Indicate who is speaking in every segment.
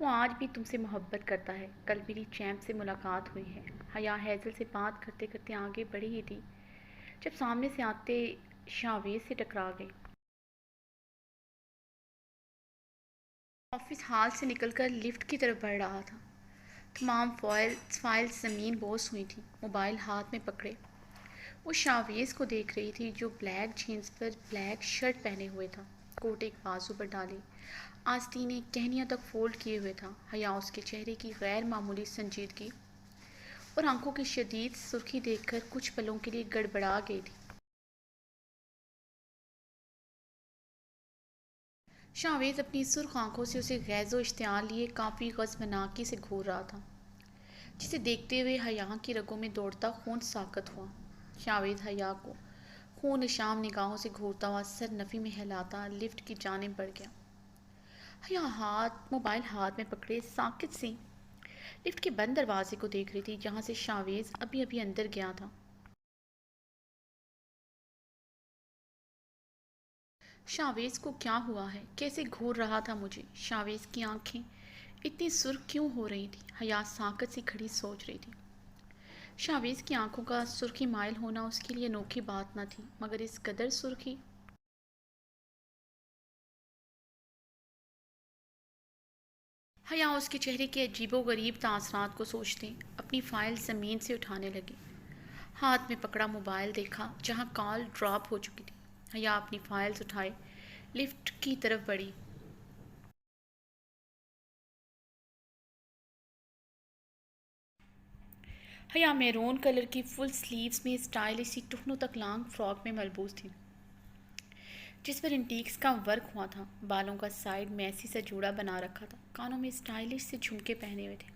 Speaker 1: وہ آج بھی تم سے محبت کرتا ہے۔ کل میری چیمپ سے ملاقات ہوئی ہے۔ حیا ہیزل سے بات کرتے کرتے آگے بڑھی ہی تھی جب سامنے سے آتے شاویز سے ٹکرا گئی۔ آفس ہال سے نکل کر لفٹ کی طرف بڑھ رہا تھا۔ تمام فائلز زمین بوس ہوئی تھیں، موبائل ہاتھ میں پکڑے۔ وہ شاویز کو دیکھ رہی تھی جو بلیک جینز پر بلیک شرٹ پہنے ہوئے تھا، کوٹ ایک بازو پر ڈالی، آستینیں کہنیوں تک فولڈ کیے ہوئے تھا۔ حیا اس کے چہرے کی غیر معمولی سنجیدگی اور آنکھوں کی شدید سرخی دیکھ کر کچھ پلوں کے لیے گڑبڑا گئی تھی۔ شاویز اپنی سرخ آنکھوں سے اسے غیظ و اشتعال لیے کافی غضبناکی سے گھور رہا تھا، جسے دیکھتے ہوئے حیا کی رگوں میں دوڑتا خون ساکت ہوا۔ شاویز حیا کو خون نشان نگاہوں سے گھورتا ہوا سر نفی میں ہلاتا لفٹ کی جانب بڑھ گیا۔ حیا موبائل ہاتھ میں پکڑے ساکت سی لفٹ کے بند دروازے کو دیکھ رہی تھی جہاں سے شاویز ابھی ابھی اندر گیا تھا۔ شاویز کو کیا ہوا ہے؟ کیسے گھور رہا تھا مجھے؟ شاویز کی آنکھیں اتنی سرخ کیوں ہو رہی تھی؟ حیا ساکت سی کھڑی سوچ رہی تھی۔ شاویز کی آنکھوں کا سرخی مائل ہونا اس کے لیے انوکھی بات نہ تھی، مگر اس قدر سرخی۔ حیا اس کے چہرے کے عجیب و غریب تاثرات کو سوچتے اپنی فائل زمین سے اٹھانے لگی۔ ہاتھ میں پکڑا موبائل دیکھا جہاں کال ڈراپ ہو چکی تھی۔ حیا اپنی فائلز اٹھائے لفٹ کی طرف بڑھی۔ حیا میرون کلر کی فل سلیوز میں اسٹائلش سی ٹخنوں تک لانگ فراک میں ملبوس تھی جس پر انٹیکس کا ورک ہوا تھا۔ بالوں کا سائڈ میسی سا جوڑا بنا رکھا تھا، کانوں میں اسٹائلش سے جھمکے پہنے ہوئے تھے۔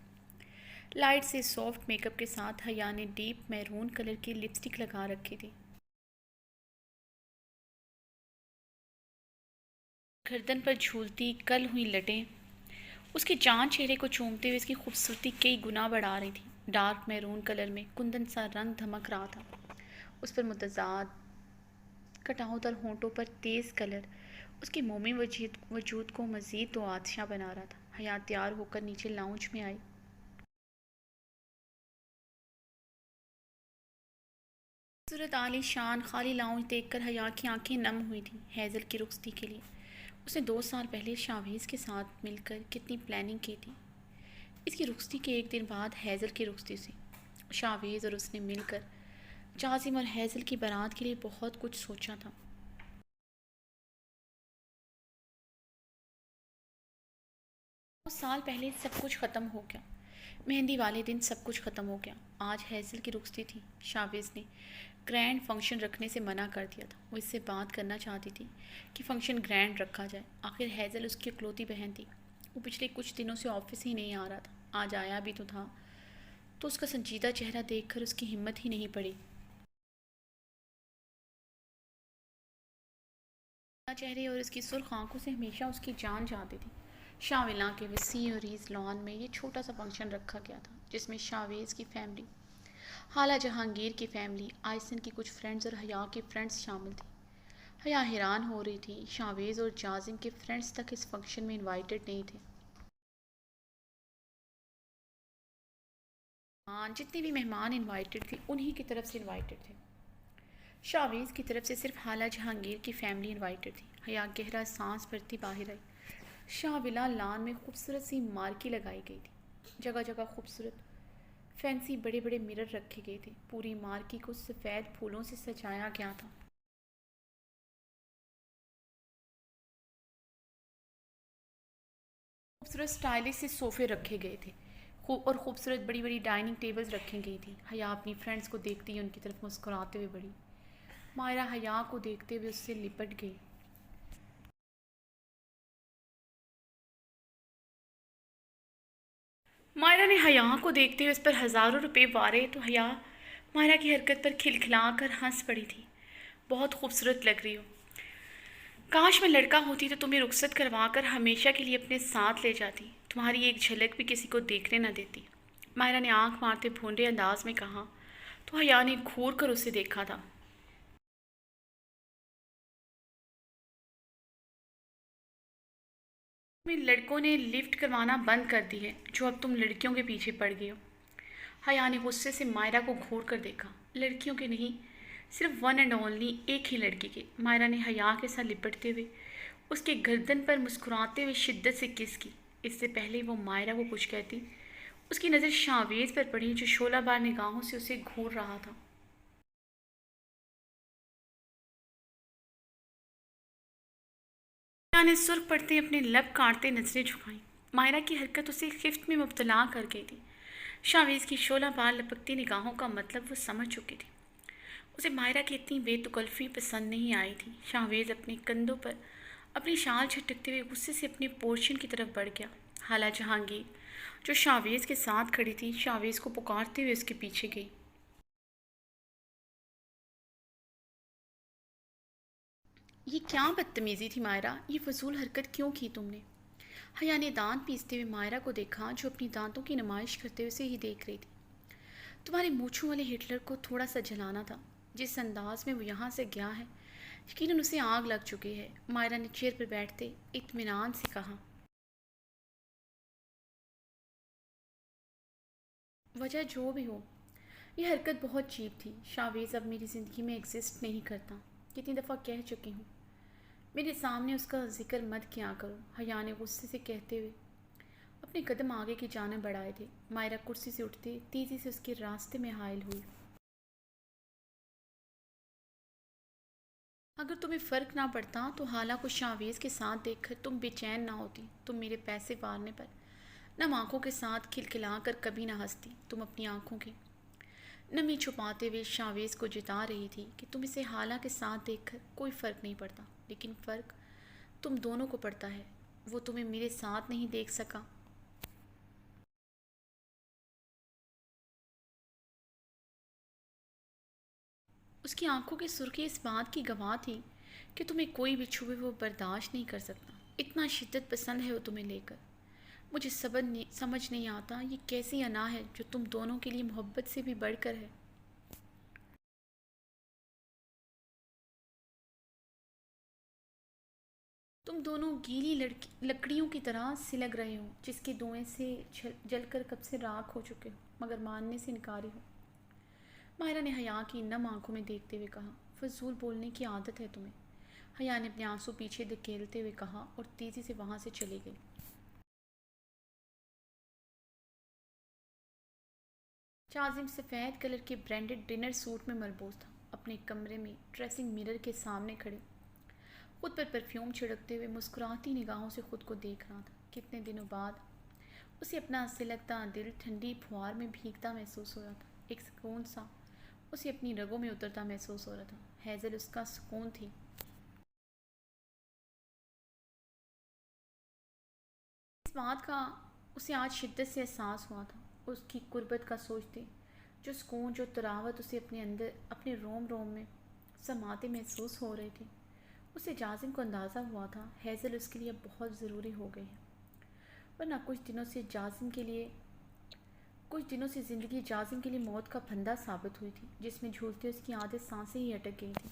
Speaker 1: لائٹ سے سافٹ میک اپ کے ساتھ حیا نے ڈیپ میرون کلر کی لپسٹک لگا رکھی تھی۔ گردن پر جھولتی کل ہوئی لٹیں اس کے چاند چہرے کو چومتے ہوئے اس کی خوبصورتی کئی گنا بڑھا رہی تھی۔ ڈارک میرون کلر میں کندن سا رنگ دھمک رہا تھا، اس پر متضاد کٹاؤ در ہونٹوں پر تیز کلر اس کے مومی وجود کو مزید دو آتشاں بنا رہا تھا۔ حیا تیار ہو کر نیچے لاؤنج میں آئی۔ خوبصورت عالی شان خالی لاؤنج دیکھ کر حیا کی آنکھیں نم ہوئی تھیں۔ ہیزل کی رخصتی کے لیے اس نے 2 سال پہلے شاویز کے ساتھ مل کر کتنی پلاننگ کی تھی۔ اس کی رخصتی کے ایک دن بعد ہیزل کی رخصتی سے شاویز اور اس نے مل کر جازم اور ہیزل کی بارات کے لیے بہت کچھ سوچا تھا۔ 2 سال پہلے سب کچھ ختم ہو گیا۔ مہندی والے دن سب کچھ ختم ہو گیا۔ آج ہیزل کی رخصتی تھی۔ شاویز نے گرینڈ فنکشن رکھنے سے منع کر دیا تھا۔ وہ اس سے بات کرنا چاہتی تھی کہ فنکشن گرینڈ رکھا جائے۔ آخر ہیزل اس کی اکلوتی بہن تھی۔ وہ پچھلے کچھ دنوں سے آفس ہی نہیں آ رہا تھا، آج آیا بھی تو تھا تو اس کا سنجیدہ چہرہ دیکھ کر اس کی ہمت ہی نہیں پڑی۔ چہرے اور اس کی سرخ آنکھوں سے ہمیشہ اس کی جان جاتی تھی۔ شاویلاں کے وسیع اور ریز لان میں یہ چھوٹا سا فنکشن رکھا گیا تھا جس میں شاویز کی فیملی، خالہ جہانگیر کی فیملی، آئسن کی کچھ فرینڈز اور حیا کی فرینڈز شامل تھیں۔ حیا حیران ہو رہی تھی، شاویز اور جازم کے فرینڈز تک اس فنکشن میں انوائٹڈ نہیں تھے۔ جتنے بھی مہمان انوائٹڈ تھے انہی کی طرف سے انوائٹڈ تھے۔ شاویز کی طرف سے صرف خالہ جہانگیر کی فیملی انوائٹڈ تھی۔ حیا گہرا سانس بھرتی باہر آئی۔ شاویلا لان میں خوبصورت سی مارکی لگائی گئی تھی، جگہ جگہ خوبصورت فینسی بڑے بڑے مرر رکھے گئے تھے۔ پوری مارکی کو سفید پھولوں سے سجایا گیا تھا۔ خوبصورت اسٹائلش سے صوفے رکھے گئے تھے اور خوبصورت بڑی بڑی ڈائننگ ٹیبلز رکھی گئی تھیں۔ حیا اپنی فرینڈز کو دیکھتے ہی ان کی طرف مسکراتے ہوئے بڑھی۔ مائرہ حیا کو دیکھتے ہوئے اس سے لپٹ گئی۔ مائرہ نے حیا کو دیکھتے ہوئے اس پر ہزاروں روپے وارے تو حیا مائرہ کی حرکت پر کھلکھلا کر ہنس پڑی تھی۔ بہت خوبصورت لگ رہی ہو، کاش میں لڑکا ہوتی تو تمہیں رخصت کروا کر ہمیشہ کے لیے اپنے ساتھ لے جاتی، تمہاری ایک جھلک بھی کسی کو دیکھنے نہ دیتی، مائرہ نے آنکھ مارتے بھونڈے انداز میں کہا تو حیا نے گھور کر اسے دیکھا تھا۔ تمہیں لڑکوں نے لفٹ کروانا بند کر دی ہے جو اب تم لڑکیوں کے پیچھے پڑ گئے ہو۔ حیا نے غصے سے مائرہ کو گھور کر دیکھا۔ لڑکیوں کے نہیں، صرف ون اینڈ اونلی ایک ہی لڑکی کے۔ مائرہ نے حیا کے ساتھ لپٹتے ہوئے اس کے گردن پر مسکراتے ہوئے شدت سے کس کی۔ اس سے پہلے وہ مائرہ کو کچھ کہتی، اس کی نظر شاویز پر پڑی جو شعلہ بار نگاہوں سے اسے گھور رہا تھا۔ حیا نے سرخ پڑتے اپنے لب کاٹتے نظریں جھکائیں۔ مائرہ کی حرکت اسے خفت میں مبتلا کر گئی تھی۔ شاویز کی شعلہ بار لپکتی نگاہوں کا مطلب وہ سمجھ چکی تھی۔ اسے مائرہ کی اتنی بے تکلفی پسند نہیں آئی تھی۔ شاویز اپنے کندھوں پر اپنی شال جھٹکتے ہوئے غصے سے اپنے پورشن کی طرف بڑھ گیا۔ خالہ جہانگیر جو شاویز کے ساتھ کھڑی تھی شاویز کو پکارتے ہوئے اس کے پیچھے گئی۔ یہ کیا بدتمیزی تھی مائرہ، یہ فضول حرکت کیوں کی تم نے؟ حیا نے دانت پیستے ہوئے مائرہ کو دیکھا جو اپنی دانتوں کی نمائش کرتے ہوئے اسے ہی دیکھ رہی تھی۔ تمہارے مونچھوں والے ہٹلر کو تھوڑا سا جلانا تھا۔ جس انداز میں وہ یہاں سے گیا ہے یقیناً اسے آگ لگ چکی ہے۔ مائرہ نے چیئر پر بیٹھتے اطمینان سے کہا۔ وجہ جو بھی ہو، یہ حرکت بہت چیپ تھی۔ شاویز اب میری زندگی میں ایگزسٹ نہیں کرتا، کتنی دفعہ کہہ چکی ہوں۔ میرے سامنے اس کا ذکر مت کیا کرو، حیا نے غصے سے کہتے ہوئے اپنے قدم آگے کی جانب بڑھائے تھے۔ مائرہ کرسی سے اٹھتے تیزی سے اس کے راستے میں حائل ہوئی۔ اگر تمہیں فرق نہ پڑتا تو حالہ کو شاویز کے ساتھ دیکھ کر تم بے چین نہ ہوتی۔ تم میرے پیسے وارنے پر نم آنکھوں کے ساتھ کھلکھلا کر کبھی نہ ہنستی۔ تم اپنی آنکھوں کی نمی چھپاتے ہوئے شاویز کو جتا رہی تھی کہ تم اسے حالہ کے ساتھ دیکھ کر کوئی فرق نہیں پڑتا، لیکن فرق تم دونوں کو پڑتا ہے۔ وہ تمہیں میرے ساتھ نہیں دیکھ سکا۔ اس کی آنکھوں کی سرخی اس بات کی گواہ تھی کہ تمہیں کوئی بھی چھوئے وہ برداشت نہیں کر سکتا۔ اتنا شدت پسند ہے وہ تمہیں لے کر۔ مجھے سمجھ نہیں آتا یہ کیسی انا ہے جو تم دونوں کے لیے محبت سے بھی بڑھ کر ہے۔ تم دونوں گیلی لکڑیوں کی طرح سلگ رہے ہو جس کے دھوئیں سے جل کر کب سے راکھ ہو چکے ہو، مگر ماننے سے انکاری ہو۔ مائرہ نے حیا کی نم آنکھوں میں دیکھتے ہوئے کہا۔ فضول بولنے کی عادت ہے تمہیں، حیا نے اپنے آنسو پیچھے دھکیلتے ہوئے کہا اور تیزی سے وہاں سے چلی گئی۔ چاظم سفید کلر کے برینڈڈ ڈنر سوٹ میں ملبوس تھا، اپنے کمرے میں ڈریسنگ مرر کے سامنے کھڑے خود پر پرفیوم چھڑکتے ہوئے مسکراتی نگاہوں سے خود کو دیکھ رہا تھا۔ کتنے دنوں بعد اسے اپنا سلگتا دل ٹھنڈی پھوار میں بھیگتا محسوس ہو رہا تھا۔ ایک سکون سا اسے اپنی رگوں میں اترتا محسوس ہو رہا تھا۔ ہیزل اس کا سکون تھی۔ اس بات کا اسے آج شدت سے احساس ہوا تھا، اس کی قربت کا سوچتے جو سکون جو تراوت اسے اپنے اندر اپنے روم روم میں سماتے محسوس ہو رہی تھی۔ اسے جاظم کو اندازہ ہوا تھا ہیزل اس کے لیے بہت ضروری ہو گئی ہے، ورنہ کچھ دنوں سے زندگی جاظم کے لیے موت کا پھندا ثابت ہوئی تھی، جس میں جھولتے اس کی آدھے سانسیں ہی اٹک گئی تھیں۔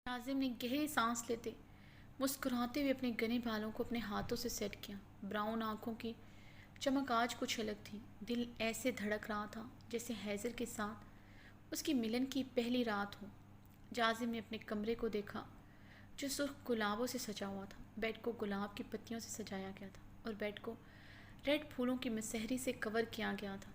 Speaker 1: جاظم نے گہری سانس لیتے مسکراتے ہوئے اپنے گھنے بالوں کو اپنے ہاتھوں سے سیٹ کیا۔ براؤن آنکھوں کی چمک آج کچھ الگ تھی۔ دل ایسے دھڑک رہا تھا جیسے ہیزل کے ساتھ اس کی ملن کی پہلی رات ہو۔ جاظم نے اپنے کمرے کو دیکھا جو سرخ گلابوں سے سجا ہوا تھا۔ بیڈ کو گلاب کی پتیوں سے سجایا گیا تھا اور بیڈ کو ریڈ پھولوں کی مسحری سے کور کیا گیا تھا۔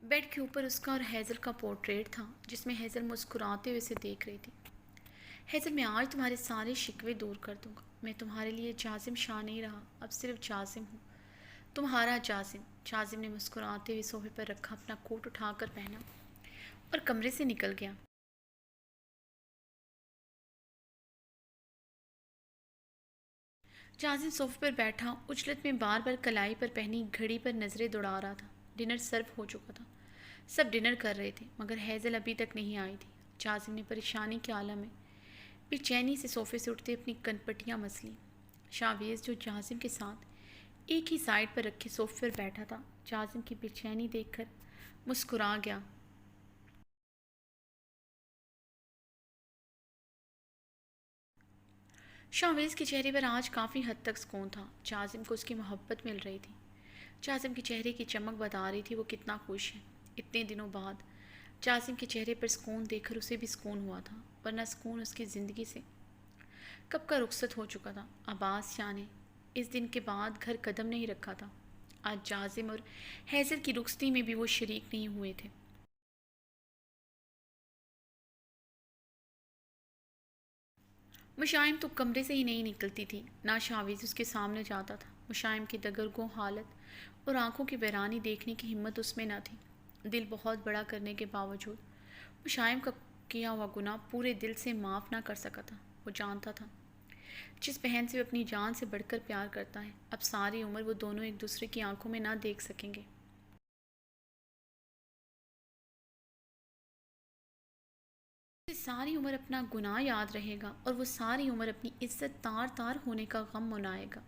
Speaker 1: بیڈ کے اوپر اس کا اور ہیزل کا پورٹریٹ تھا جس میں ہیزل مسکراتے ہوئے اسے دیکھ رہی تھی۔ ہیزل، میں آج تمہارے سارے شکوے دور کر دوں گا۔ میں تمہارے لیے جاظم شاہ نہیں رہا، اب صرف جاظم ہوں، تمہارا جاظم۔ جاظم نے مسکراتے ہوئے صوفے پر رکھا اپنا کوٹ اٹھا کر پہنا اور کمرے سے نکل گیا۔ جاظم صوفے پر بیٹھا اجلت میں بار بار کلائی پر پہنی گھڑی پر نظریں دوڑا رہا تھا۔ ڈنر سرو ہو چکا تھا، سب ڈنر کر رہے تھے مگر ہیزل ابھی تک نہیں آئی تھی۔ جاظم نے پریشانی کے عالم میں بے چینی سے صوفے سے اٹھتے اپنی کنپٹیاں مس لیں۔ شاویز جو جاظم کے ساتھ ایک ہی سائڈ پر رکھے صوفے پر بیٹھا تھا جاظم کی بے چینی دیکھ کر مسکرا گیا۔ شاویز کے چہرے پر آج کافی حد تک سکون تھا۔ جازم کو اس کی محبت مل رہی تھی۔ جازم کے چہرے کی چمک بتا رہی تھی وہ کتنا خوش ہے۔ اتنے دنوں بعد جازم کے چہرے پر سکون دیکھ کر اسے بھی سکون ہوا تھا، ورنہ سکون اس کی زندگی سے کب کا رخصت ہو چکا تھا۔ عباس شاہ نے اس دن کے بعد گھر قدم نہیں رکھا تھا۔ آج جازم اور حیزل کی رخصتی میں بھی وہ شریک نہیں ہوئے تھے۔ مشائم تو کمرے سے ہی نہیں نکلتی تھی، نہ شاویز اس کے سامنے جاتا تھا۔ مشائم کی دگرگوں حالت اور آنکھوں کی ویرانی دیکھنے کی ہمت اس میں نہ تھی۔ دل بہت بڑا کرنے کے باوجود مشائم کا کیا ہوا گناہ پورے دل سے معاف نہ کر سکا تھا۔ وہ جانتا تھا جس بہن سے وہ اپنی جان سے بڑھ کر پیار کرتا ہے، اب ساری عمر وہ دونوں ایک دوسرے کی آنکھوں میں نہ دیکھ سکیں گے۔ اسے ساری عمر اپنا گناہ یاد رہے گا اور وہ ساری عمر اپنی عزت تار تار ہونے کا غم منائے گا۔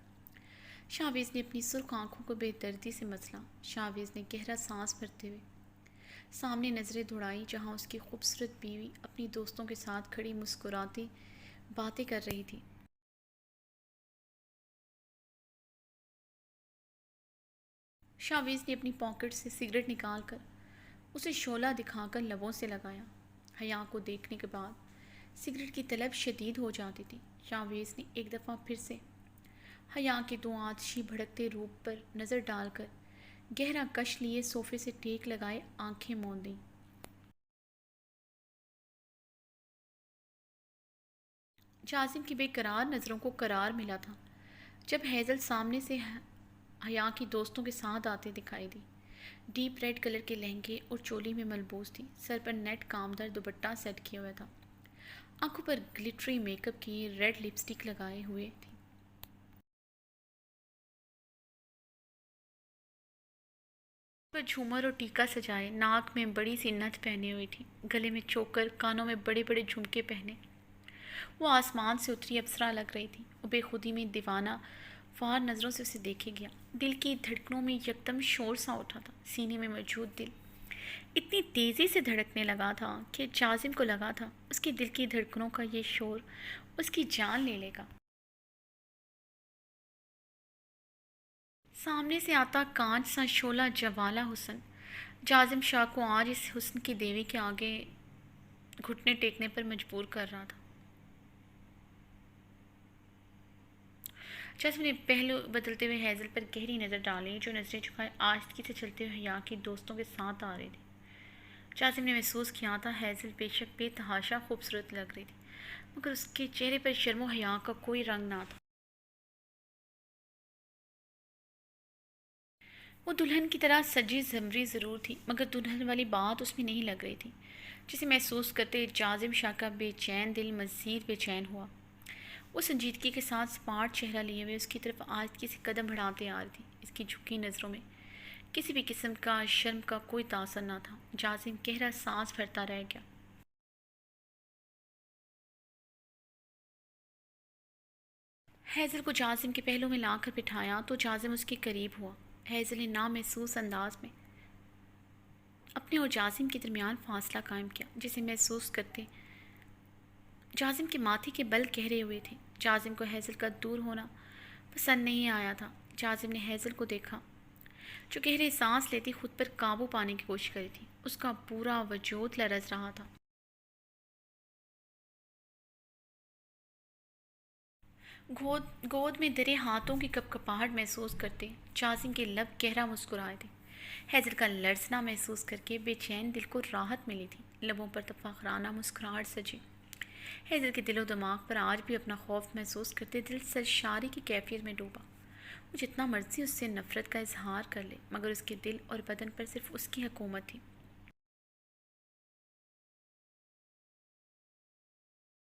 Speaker 1: شاویز نے اپنی سرخ آنکھوں کو بے دردی سے مچلا۔ شاویز نے گہرا سانس بھرتے ہوئے سامنے نظریں دوڑائی، جہاں اس کی خوبصورت بیوی اپنی دوستوں کے ساتھ کھڑی مسکراتی باتیں کر رہی تھی۔ شاویز نے اپنی پاکٹ سے سگریٹ نکال کر اسے شعلہ دکھا کر لبوں سے لگایا۔ حیا کو دیکھنے کے بعد سگریٹ کی طلب شدید ہو جاتی تھی۔ شاویز نے ایک دفعہ پھر سے حیا کے دو آتشی بھڑکتے روپ پر نظر ڈال کر گہرا کش لیے صوفے سے ٹیک لگائے آنکھیں موند دیں۔ جازم کی بے قرار نظروں کو قرار ملا تھا جب ہیزل سامنے سے حیا کی دوستوں کے ساتھ آتے دکھائی دی۔ ڈیپ ریڈ کلر کے لہنگے اور چولی میں ملبوس تھی، سر پر نیٹ کامدار دوپٹہ سیٹ کیا ہوا تھا، آنکھوں پر گلٹری میک اپ کی ریڈ لپسٹک لگائے ہوئے تھی۔ پر جھومر اور ٹیکا سجائے، ناک میں بڑی سی نتھ پہنے ہوئی تھی، گلے میں چوکر، کانوں میں بڑے بڑے جھمکے پہنے وہ آسمان سے اتری اپسرا لگ رہی تھی۔ وہ بے خودی میں دیوانہ وار نظروں سے اسے دیکھے گیا۔ دل کی دھڑکنوں میں یکدم شور سا اٹھا تھا۔ سینے میں موجود دل اتنی تیزی سے دھڑکنے لگا تھا کہ جازم کو لگا تھا اس کے دل کی دھڑکنوں کا یہ شور اس کی جان لے لے گا۔ سامنے سے آتا کانچ سا شعلہ جوالا حسن جازم شاہ کو آج اس حسن کی دیوی کے آگے گھٹنے ٹیکنے پر مجبور کر رہا تھا۔ جازم نے پہلو بدلتے ہوئے ہیزل پر گہری نظر ڈالی، جو نظریں جھکائے آہستگی سے چلتے ہوئے حیا کی دوستوں کے ساتھ آ رہی تھی۔ جازم نے محسوس کیا تھا ہیزل بے شک بے تحاشا خوبصورت لگ رہی تھی، مگر اس کے چہرے پر شرم و حیا کا کوئی رنگ نہ تھا۔ وہ دلہن کی طرح سجی زمری ضرور تھی، مگر دلہن والی بات اس میں نہیں لگ رہی تھی، جسے محسوس کرتے جازم شاہ کا بے چین دل مزید بے چین ہوا۔ وہ سنجیدگی کے ساتھ سپاٹ چہرہ لیے ہوئے اس کی طرف آہستگی سے قدم بڑھاتے آ رہی تھی۔ اس کی جھکی نظروں میں کسی بھی قسم کا شرم کا کوئی تاثر نہ تھا۔ جازم گہرا سانس بھرتا رہ گیا۔ ہیزل کو جازم کے پہلو میں لا کر بٹھایا تو جازم اس کے قریب ہوا۔ ہیزل نے نامحسوس انداز میں اپنے اور جازم کے درمیان فاصلہ قائم کیا، جسے محسوس کرتے جازم کے ماتھے کے بل گہرے ہوئے تھے۔ جازم کو ہیزل کا دور ہونا پسند نہیں آیا تھا۔ جازم نے ہیزل کو دیکھا جو گہرے سانس لیتی خود پر قابو پانے کی کوشش کری تھی۔ اس کا پورا وجود لرز رہا تھا۔ گود میں درے ہاتھوں کی کپکپاہٹ محسوس کرتے جازم کے لب گہرا مسکرائے تھے۔ ہیزل کا لرزنا محسوس کر کے بے چین دل کو راحت ملی تھی، لبوں پر فخرانہ مسکراہٹ سجی۔ ہیزل کے دل و دماغ پر آج بھی اپنا خوف محسوس کرتے دل سرشاری کی کیفیت میں ڈوبا۔ وہ جتنا مرضی اس سے نفرت کا اظہار کر لے، مگر اس کے دل اور بدن پر صرف اس کی حکومت تھی۔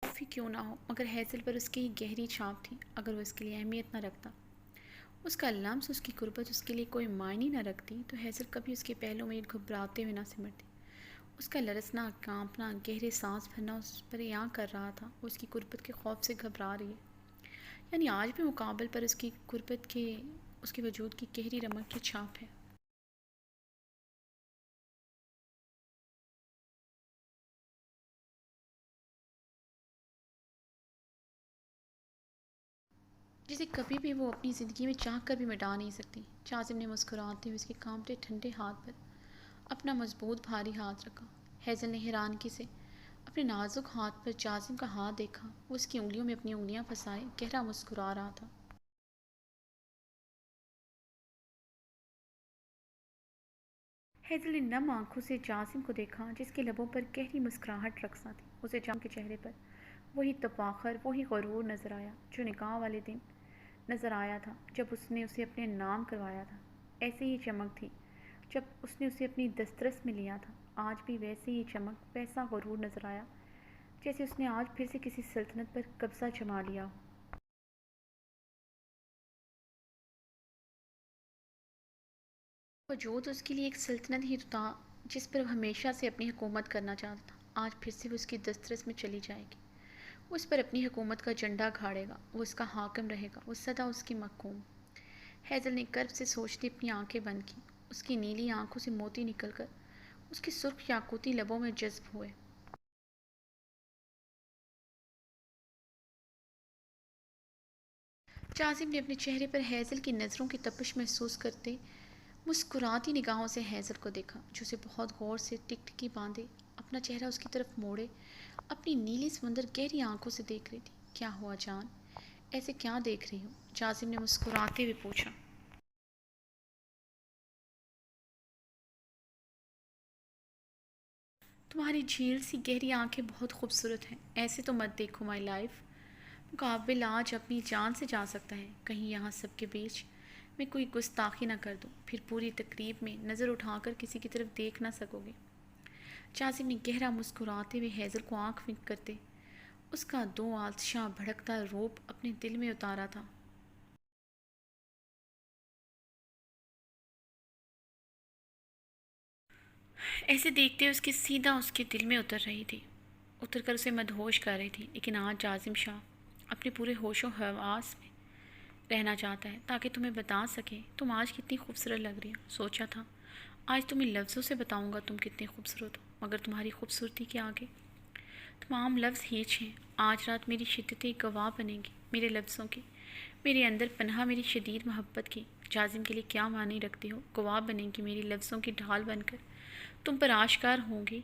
Speaker 1: خوف ہی کیوں نہ ہو، مگر ہیزل پر اس کی ہی گہری چھاپ تھی۔ اگر وہ اس کے لیے اہمیت نہ رکھتا، اس کا لمس، اس کی قربت اس کے لیے کوئی معنی نہ رکھتی، تو ہیزل کبھی اس کے پہلو میں گھبراتے ہوئے نہ سمٹتی۔ اس کا لرزنا، کانپنا، گہرے سانس بھرنا اس پر یاں کر رہا تھا وہ اس کی قربت کے خوف سے گھبرا رہی ہے، یعنی آج بھی مقابل پر اس کی قربت کے اس کے وجود کی گہری رمق کی چھاپ ہے۔ جسے کبھی بھی وہ اپنی زندگی میں چاہ کر بھی مٹا نہیں سکتی۔ جاسم نے مسکراتے ہوئے اس کے کانپتے ٹھنڈے ہاتھ پر اپنا مضبوط بھاری ہاتھ رکھا۔ ہیزل نے حیرانگی سے اپنے نازک ہاتھ پر جاسم کا ہاتھ دیکھا۔ وہ اس کی انگلیوں میں اپنی انگلیاں پھنسائے گہرا مسکرا رہا تھا۔ ہیزل نے نم آنکھوں سے جاسم کو دیکھا جس کے لبوں پر گہری مسکراہٹ رقصاں تھی۔ اسے جاسم کے چہرے پر وہی تفاخر، وہی غرور نظر آیا جو نکاح والے دن نظر آیا تھا جب اس نے اسے اپنے نام کروایا تھا۔ ایسے ہی چمک تھی جب اس نے اسے اپنی دسترس میں لیا تھا۔ آج بھی ویسے ہی چمک، ویسا غرور نظر آیا جیسے اس نے آج پھر سے کسی سلطنت پر قبضہ جما لیا ہو۔ وجود اس کے لیے ایک سلطنت ہی تو تھا جس پر وہ ہمیشہ سے اپنی حکومت کرنا چاہتا تھا۔ آج پھر سے وہ اس کی دسترس میں چلی جائے گی۔ وہ اس پر اپنی حکومت کا جھنڈا گھاڑے گا، وہ اس کا حاکم رہے گا، وہ سدا اس کی محکوم۔ ہیزل نے کرب سے سوچتی اپنی آنکھیں بند کی۔ اس کی نیلی آنکھوں سے موتی نکل کر اس کے سرخ یاقوتی لبوں میں جذب ہوئے۔ جاسم نے اپنے چہرے پر ہیزل کی نظروں کی تپش محسوس کرتے مسکراتی نگاہوں سے ہیزل کو دیکھا جو اسے بہت غور سے ٹکٹکی باندھے اپنا چہرہ اس کی طرف موڑے اپنی نیلی سمندر گہری آنکھوں سے دیکھ رہی تھی۔ کیا ہوا جان؟ ایسے کیا دیکھ رہی ہو؟ جاسم نے مسکراتے ہوئے پوچھا۔ تمہاری جھیل سی گہری آنکھیں بہت خوبصورت ہیں۔ ایسے تو مت دیکھو مائی لائف۔ مقابل آج اپنی جان سے جا سکتا ہے، کہیں یہاں سب کے بیچ میں کوئی گستاخی نہ کر دو، پھر پوری تقریب میں نظر اٹھا کر کسی کی طرف دیکھ نہ سکو گے۔ جاسم نے گہرا مسکراتے ہوئے ہیزل کو آنکھ ونک کرتے اس کا دو آتشاں بھڑکتا روپ اپنے دل میں اتارا تھا۔ ایسے دیکھتے اس کے سیدھا اس کے دل میں اتر رہی تھی، اتر کر اسے مدہوش کر رہی تھی۔ لیکن آج جاسم شاہ اپنے پورے ہوش و حواس میں رہنا چاہتا ہے تاکہ تمہیں بتا سکے تم آج کتنی خوبصورت لگ رہی ہو۔ سوچا تھا آج تمہیں لفظوں سے بتاؤں گا تم کتنی خوبصورت ہو، مگر تمہاری خوبصورتی کے آگے تمام لفظ ہیچ ہیں۔ آج رات میری شدتیں گواہ بنیں گی میرے لفظوں کی، میرے اندر پنہا میری شدید محبت کی۔ جاسم کے لیے کیا معنی رکھتی ہو؟ گواہ بنیں گی میری لفظوں کی ڈھال بن کر تم پر آشکار ہوں گی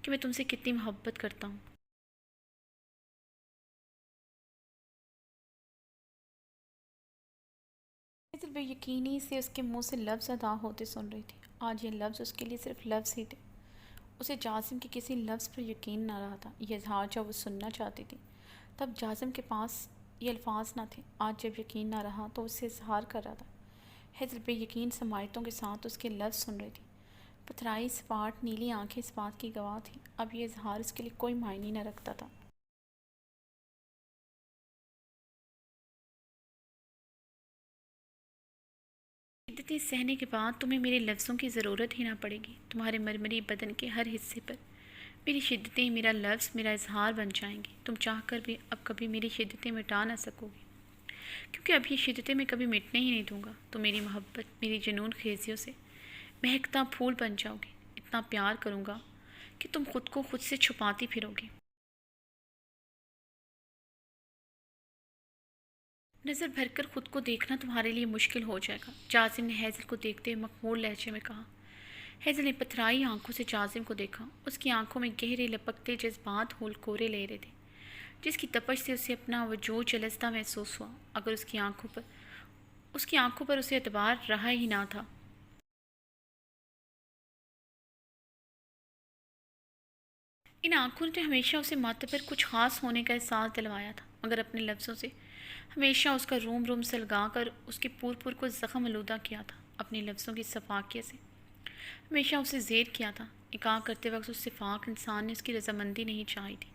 Speaker 1: کہ میں تم سے کتنی محبت کرتا ہوں۔ ہیزل بے یقینی سے اس کے منہ سے لفظ ادا ہوتے سن رہی تھی۔ آج یہ لفظ اس کے لیے صرف لفظ ہی تھے۔ اسے جاسم کے کسی لفظ پر یقین نہ رہا تھا۔ یہ اظہار جب وہ سننا چاہتی تھی تب جاسم کے پاس یہ الفاظ نہ تھے۔ آج جب یقین نہ رہا تو اسے اظہار کر رہا تھا۔ ہیزل بے یقین سماعتوں کے ساتھ اس کے لفظ سن رہی تھی۔ پتھرائی سپاٹ نیلی آنکھیں اس بات کی گواہ تھیں اب یہ اظہار اس کے لیے کوئی معنی نہ رکھتا تھا۔ شدتیں سہنے کے بعد تمہیں میرے لفظوں کی ضرورت ہی نہ پڑے گی۔ تمہارے مرمری بدن کے ہر حصے پر میری شدتیں، میرا لفظ، میرا اظہار بن جائیں گی۔ تم چاہ کر بھی اب کبھی میری شدتیں مٹا نہ سکو گی، کیونکہ اب یہ شدتیں میں کبھی مٹنے ہی نہیں دوں گا۔ تم میری محبت، میری جنون خیزیوں سے مہکتا پھول بن جاؤ گی۔ اتنا پیار کروں گا کہ تم خود کو خود سے چھپاتی پھرو گی۔ نظر بھر کر خود کو دیکھنا تمہارے لیے مشکل ہو جائے گا، جاسم نے ہیزل کو دیکھتے ہوئے مخمور لہجے میں کہا۔ ہیزل نے پتھرائی آنکھوں سے جاسم کو دیکھا۔ اس کی آنکھوں میں گہرے لپکتے جذبات ہول کورے لے رہے تھے جس کی تپش سے اسے اپنا وجود جلستا محسوس ہوا۔ اگر اس کی آنکھوں پر اسے اعتبار رہا ہی نہ تھا۔ ان آنکھوں نے ہمیشہ اسے ماتھے پر کچھ خاص ہونے کا احساس دلوایا تھا، مگر اپنے لفظوں سے ہمیشہ اس کا روم روم سلگا کر اس کے پور پور کو زخم آلودہ کیا تھا۔ اپنے لفظوں کی صفاقیت سے ہمیشہ اسے زیر کیا تھا۔ نکاح کرتے وقت اس شفاق انسان نے اس کی رضامندی نہیں چاہی تھی۔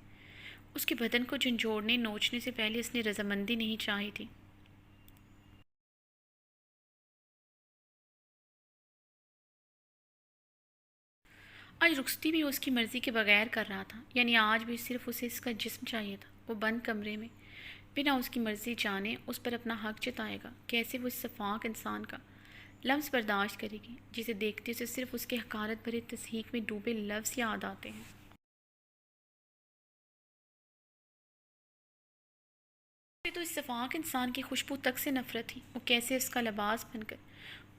Speaker 1: اس کے بدن کو جھنجھوڑنے نوچنے سے پہلے اس نے رضامندی نہیں چاہی تھی۔ آج رخصتی بھی اس کی مرضی کے بغیر کر رہا تھا، یعنی آج بھی صرف اسے اس کا جسم چاہیے تھا۔ وہ بند کمرے میں بنا اس کی مرضی جانے اس پر اپنا حق جتائے گا۔ کیسے وہ اس شفاق انسان کا لمس برداشت کرے گی جسے دیکھتے اسے صرف اس کے حقارت بھرے تضحیک میں ڈوبے لفظ یاد آتے ہیں۔ تو اس شفاق انسان کی خوشبو تک سے نفرت تھی، وہ کیسے اس کا لباس بن کر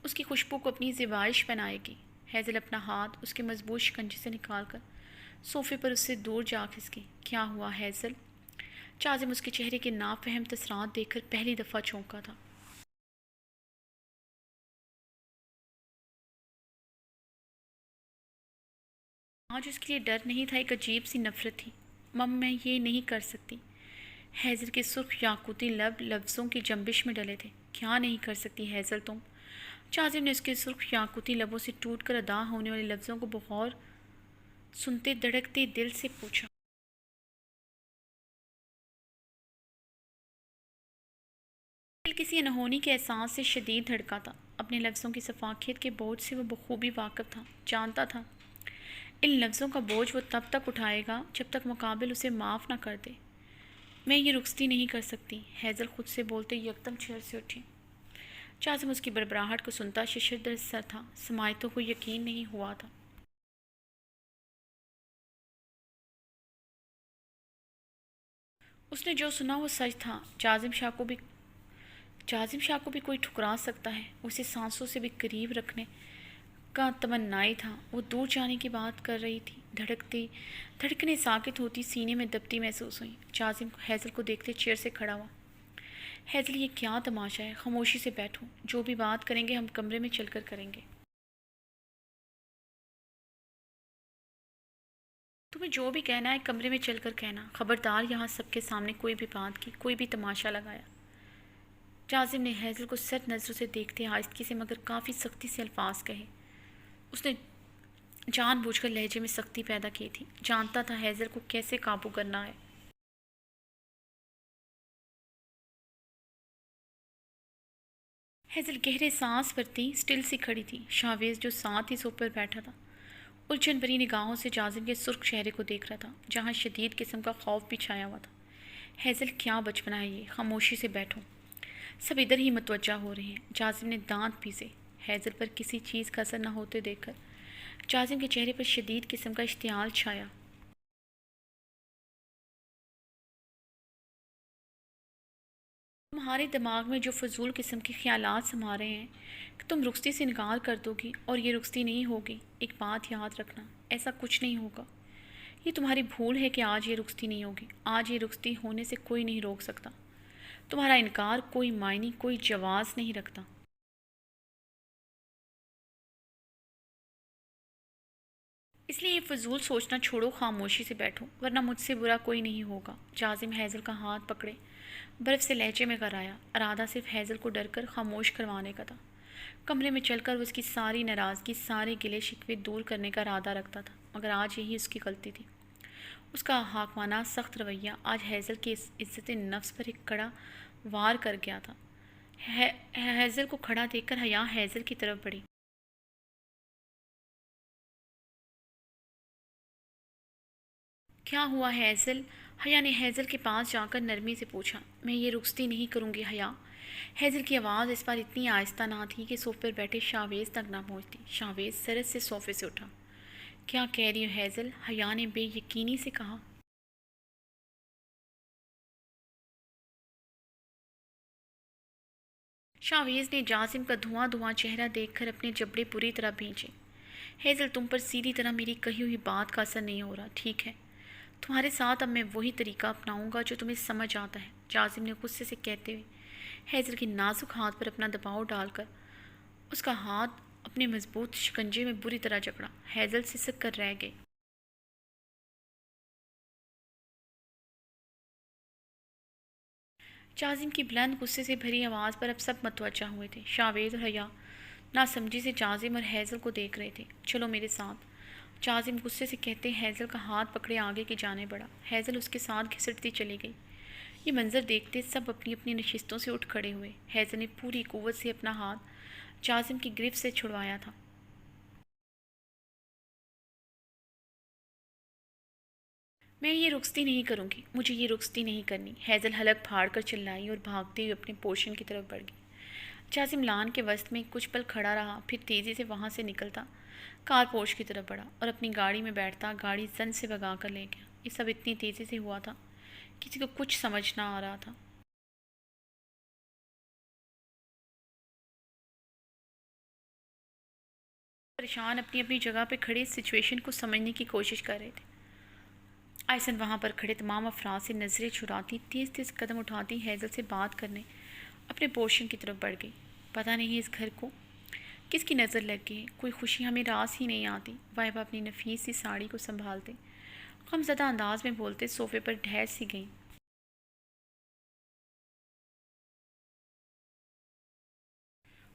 Speaker 1: اس کی خوشبو کو اپنی زیبائش بنائے گی؟ ہیزل اپنا ہاتھ اس کے مضبوط شکنجے سے نکال کر صوفے پر اس سے دور جا کھسکی۔ کیا ہوا ہیزل؟ چاظم اس کے چہرے کے نافہم تاثرات دیکھ کر پہلی دفعہ چونکا تھا۔ آج اس کے لیے ڈر نہیں تھا، ایک عجیب سی نفرت تھی۔ میں یہ نہیں کر سکتی۔ ہیزل کے سرخ یاقوتی لب لفظوں کی جنبش میں ڈلے تھے۔ کیا نہیں کر سکتی ہیزل تم؟ چاظم نے اس کے سرخ یاقوتی لبوں سے ٹوٹ کر ادا ہونے والے لفظوں کو بغور سنتے دھڑکتے دل سے پوچھا۔ دل کسی انہونی کے احساس سے شدید دھڑکا تھا۔ اپنے لفظوں کی شفافیت کے بوجھ سے وہ بخوبی واقف تھا، جانتا تھا ان لفظوں کا بوجھ وہ تب تک اٹھائے گا جب تک مقابل اسے معاف نہ کر دے۔ میں یہ رخصتی نہیں کر سکتی، ہیزل خود سے بولتے یکدم چیئر سے اٹھی۔ چاظم اس کی بڑبڑاہٹ کو سنتا ششدر سر تھا، سماعتوں کو یقین نہیں ہوا تھا۔ اس نے جو سنا وہ سچ تھا۔ چاظم شاہ کو بھی کوئی ٹھکرا سکتا ہے، اسے سانسوں سے بھی قریب رکھنے کا تمنائی تھا۔ وہ دور جانے کی بات کر رہی تھی۔ دھڑکنیں ساکت ہوتی، سینے میں دبتی محسوس ہوئی۔ چاظم ہیزل کو دیکھتے چیئر سے کھڑا ہوا۔ ہیزل یہ کیا تماشا ہے؟ خاموشی سے بیٹھو، جو بھی بات کریں گے ہم کمرے میں چل کر کریں گے۔ تمہیں جو بھی کہنا ہے کمرے میں چل کر کہنا، خبردار یہاں سب کے سامنے کوئی بھی بات کی، کوئی بھی تماشا لگایا۔ چاظم نے ہیزل کو سرد نظروں سے دیکھتے آہستگی سے مگر کافی سختی سے الفاظ کہے۔ اس نے جان بوجھ کر لہجے میں سختی پیدا کی تھی، جانتا تھا ہیزل کو کیسے قابو کرنا ہے۔ ہیزل گہرے سانس بھرتی سٹل سی کھڑی تھی۔ شاویز جو ساتھ ہی صوفے پر بیٹھا تھا الجھن بھری نگاہوں سے چاظم کے سرخ چہرے کو دیکھ رہا تھا، جہاں شدید قسم کا خوف بھی چھایا ہوا تھا۔ ہیزل کیا بچپنا ہے یہ، خاموشی سے بیٹھو، سب ادھر ہی متوجہ ہو رہے ہیں۔ چاظم نے دانت پیسے، ہیزل پر کسی چیز کا اثر نہ ہوتے دیکھ کر چاظم کے چہرے پر شدید قسم کا اشتعال چھایا۔ تمہارے دماغ میں جو فضول قسم کے خیالات سما رہے ہیں کہ تم رخصتی سے انکار کر دو گی اور یہ رخصتی نہیں ہوگی، ایک بات یاد رکھنا، ایسا کچھ نہیں ہوگا۔ یہ تمہاری بھول ہے کہ آج یہ رخصتی نہیں ہوگی، آج یہ رخصتی ہونے سے کوئی نہیں روک سکتا۔ تمہارا انکار کوئی معنی، کوئی جواز نہیں رکھتا۔ اس لیے یہ فضول سوچنا چھوڑو، خاموشی سے بیٹھو، ورنہ مجھ سے برا کوئی نہیں ہوگا۔ چاظم ہیزل کا ہاتھ پکڑے برف سے لہجے میں کرایا، ارادہ صرف ہیزل کو ڈر کر خاموش کروانے کا تھا۔ کمرے میں چل کر وہ اس کی ساری ناراضگی، سارے گلے شکوے دور کرنے کا ارادہ رکھتا تھا، مگر آج یہی اس کی غلطی تھی۔ اس کا حاکمانہ سخت رویہ آج ہیزل کی عزت نفس پر ایک کڑا وار کر گیا تھا۔ ہیزل کو کھڑا دیکھ کر حیا ہیزل کی طرف بڑھی۔ کیا ہوا ہیزل؟ حیا نے ہیزل کے پاس جا کر نرمی سے پوچھا۔ میں یہ رخصتی نہیں کروں گی حیا۔ ہیزل کی آواز اس بار اتنی آہستہ نہ تھی کہ صوفے پر بیٹھے شاویز تک نہ پہنچتی۔ شاویز سرد سے صوفے سے اٹھا۔ کیا کہہ رہی ہو ہیزل؟ حیا نے بے یقینی سے کہا۔ شاویز نے چاظم کا دھواں دھواں چہرہ دیکھ کر اپنے جبڑے پوری طرح بھینچے۔ ہیزل تم پر سیدھی طرح میری کہی ہوئی بات کا اثر نہیں ہو رہا، ٹھیک ہے؟ تمہارے ساتھ اب میں وہی طریقہ اپناؤں گا جو تمہیں سمجھ آتا ہے، چاظم نے غصے سے کہتے ہوئے ہیزل کے نازک ہاتھ پر اپنا دباؤ ڈال کر اس کا ہاتھ اپنے مضبوط شکنجے میں بری طرح جکڑا۔ ہیزل سسک کر رہ گئی۔ چاظم کی بلند غصے سے بھری آواز پر اب سب متوجہ ہوئے تھے۔ شاویز اور حیا ناسمجھی سے چاظم اور ہیزل کو دیکھ رہے تھے۔ چلو میرے ساتھ، چاظم غصے سے کہتے ہیزل کا ہاتھ پکڑے آگے کی جانب بڑھا۔ ہیزل اس کے ساتھ گھسٹتی چلی گئی۔ یہ منظر دیکھتے سب اپنی اپنی نشستوں سے اٹھ کھڑے ہوئے۔ ہیزل نے پوری قوت سے اپنا ہاتھ چاظم کی گرفت سے چھڑوایا تھا۔ میں یہ رخصتی نہیں کروں گی، مجھے یہ رخصتی نہیں کرنی، ہیزل حلق پھاڑ کر چلائی اور بھاگتے ہوئے اپنے پورشن کی طرف بڑھ گئی۔ چاظم لان کے وسط میں کچھ پل کھڑا رہا، پھر تیزی سے وہاں سے نکلتا کار پورش کی طرف بڑھا اور اپنی گاڑی میں بیٹھتا گاڑی زن سے بھگا کر لے گیا۔ یہ سب اتنی تیزی سے ہوا تھا کسی کو کچھ سمجھ نہ آ رہا تھا۔ پریشان اپنی اپنی جگہ پہ کھڑے اس سچویشن کو سمجھنے کی کوشش کر رہے تھے۔ آئسن وہاں پر کھڑے تمام افراد سے نظریں چھڑاتی تیز تیز قدم اٹھاتی ہیزل سے بات کرنے اپنے پورشن کی طرف بڑھ گئی۔ پتہ نہیں اس گھر کو کس کی نظر لگ گئی ہے، کوئی خوشی ہمیں راس ہی نہیں آتی۔ وائبہ اپنی نفیس سی ساڑی کو سنبھالتے غمزدہ انداز میں بولتے صوفے پر ڈھیر سی گئیں۔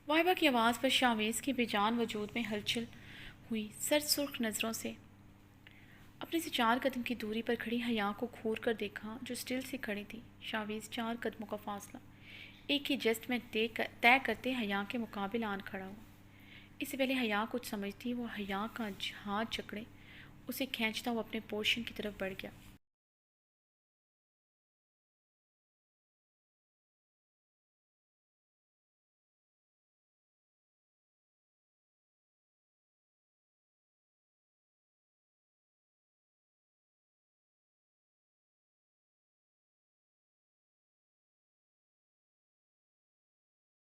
Speaker 1: وائبہ کی آواز پر شاویز کے بے جان وجود میں ہلچل ہوئی۔ سر سرخ نظروں سے اپنے سے 4 قدم کی دوری پر کھڑی حیا کو گھور کر دیکھا جو اسٹل سے کھڑی تھی۔ شاویز 4 قدموں کا فاصلہ ایک ہی جسٹ میں طے کرتے حیا کے مقابل آن کھڑا ہوا۔ اس سے پہلے حیا کچھ سمجھتی وہ حیا کا ہاتھ جکڑے اسے کھینچتا ہوا اپنے پورشن کی طرف بڑھ گیا۔